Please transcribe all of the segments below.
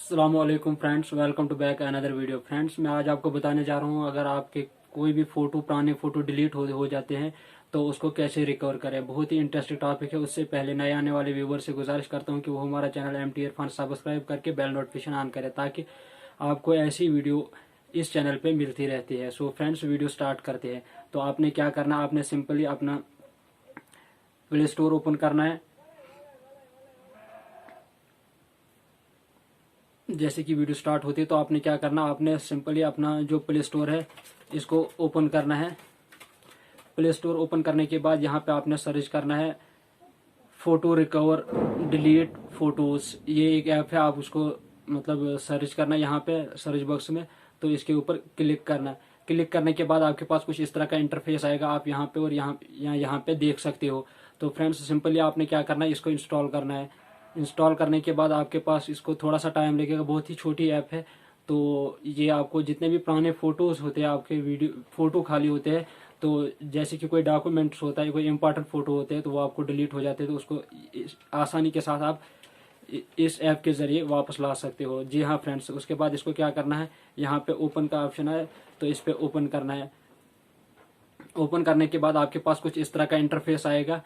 अस्सलाम वालेकुम friends, welcome to back another video. Friends, मैं आज आपको बताने जा रहा हूँ अगर आपके कोई भी पुराने फोटो डिलीट हो जाते हैं तो उसको कैसे रिकवर करें। बहुत ही इंटरेस्टिंग टॉपिक है। उससे पहले नए आने वाले व्यूवर से गुजारिश करता हूँ कि वो हमारा चैनल MT इरफान सब्सक्राइब करके बेल नोटिफिकेशन ऑन करें ताकि आपको ऐसी वीडियो इस चैनल पे मिलती रहती है। सो फ्रेंड्स, वीडियो स्टार्ट करते हैं। तो आपने क्या करना, आपने सिंपली अपना प्ले स्टोर ओपन करना है। जैसे कि वीडियो स्टार्ट होती है तो आपने क्या करना, आपने सिंपली अपना जो प्ले स्टोर है इसको ओपन करना है। प्ले स्टोर ओपन करने के बाद यहाँ पे आपने सर्च करना है फोटो रिकवर डिलीट फोटोज। ये एक ऐप है, आप उसको मतलब सर्च करना है यहाँ पे सर्च बॉक्स में। तो इसके ऊपर क्लिक करना। क्लिक करने के बाद आपके पास कुछ इस तरह का इंटरफेस आएगा। आप यहाँ पे और यहाँ पे देख सकते हो। तो फ्रेंड्स, सिंपली आपने क्या करना है, इसको इंस्टॉल करना है। इंस्टॉल करने के बाद आपके पास इसको थोड़ा सा टाइम लगेगा, बहुत ही छोटी ऐप है। तो ये आपको जितने भी पुराने फोटोज होते हैं, आपके वीडियो फोटो खाली होते हैं, तो जैसे कि कोई डॉक्यूमेंट्स होता है, कोई इंपॉर्टेंट फोटो होते हैं तो वो आपको डिलीट हो जाते हैं, तो उसको आसानी के साथ आप इस ऐप के जरिए वापस ला सकते हो। जी हाँ फ्रेंड्स, उसके बाद इसको क्या करना है, यहाँ पे ओपन का ऑप्शन है तो इस पे ओपन करना है। ओपन करने के बाद आपके पास कुछ इस तरह का इंटरफेस आएगा।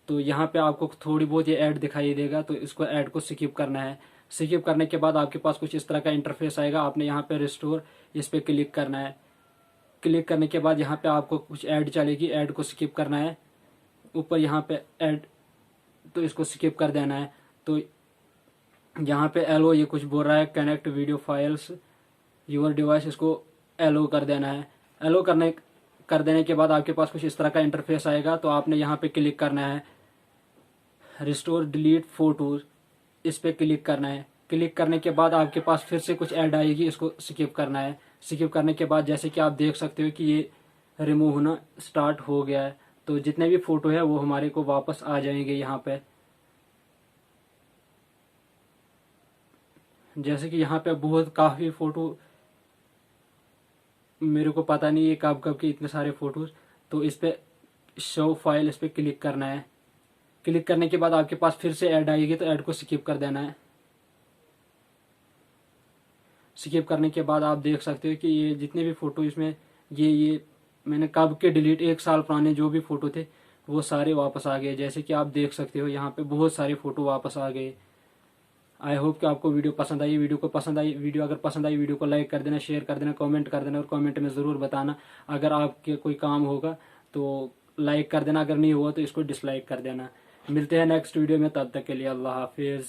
तो यहाँ पे आपको थोड़ी बहुत ये ऐड दिखाई देगा, तो इसको ऐड को स्किप करना है। स्किप करने के बाद आपके पास कुछ इस तरह का इंटरफेस आएगा। आपने यहाँ पे रिस्टोर इस पे क्लिक करना है। क्लिक करने के बाद यहाँ पे आपको कुछ ऐड चलेगी, ऐड को स्किप करना है। ऊपर यहाँ पे ऐड, तो इसको स्किप कर देना है। तो यहाँ पे एलो ये कुछ बोल रहा है, connect video files your device, इसको एलो कर देना है। एलो कर देने के बाद आपके पास कुछ इस तरह का इंटरफेस आएगा। तो आपने यहाँ पे क्लिक करना है रिस्टोर डिलीट फोटोज, इस पे क्लिक करना है। क्लिक करने के बाद आपके पास फिर से कुछ ऐड आएगी, इसको स्किप करना है। स्किप करने के बाद जैसे कि आप देख सकते हो कि ये रिमूव होना स्टार्ट हो गया है। तो जितने भी फोटो है वो हमारे को वापस आ जाएंगे यहाँ पे। जैसे कि यहाँ पे बहुत काफी फोटो, मेरे को पता नहीं है कब कब के इतने सारे फोटोज। तो इस पे शो फाइल, इस पे क्लिक करना है। क्लिक करने के बाद आपके पास फिर से ऐड आएगी, तो ऐड को स्किप कर देना है। स्किप करने के बाद आप देख सकते हो कि ये जितने भी फोटो इसमें ये मैंने कब के डिलीट, 1 साल पुराने जो भी फोटो थे वो सारे वापस आ गए। जैसे कि आप देख सकते हो यहाँ पे बहुत सारे फोटो वापस आ गए। आई होप कि आपको वीडियो पसंद आई। वीडियो अगर पसंद आई, वीडियो को लाइक कर देना, शेयर कर देना, कमेंट कर देना और कमेंट में ज़रूर बताना अगर आपके कोई काम होगा तो लाइक कर देना, अगर नहीं हुआ तो इसको डिसलाइक कर देना। मिलते हैं नेक्स्ट वीडियो में, तब तक के लिए अल्लाह हाफिज़।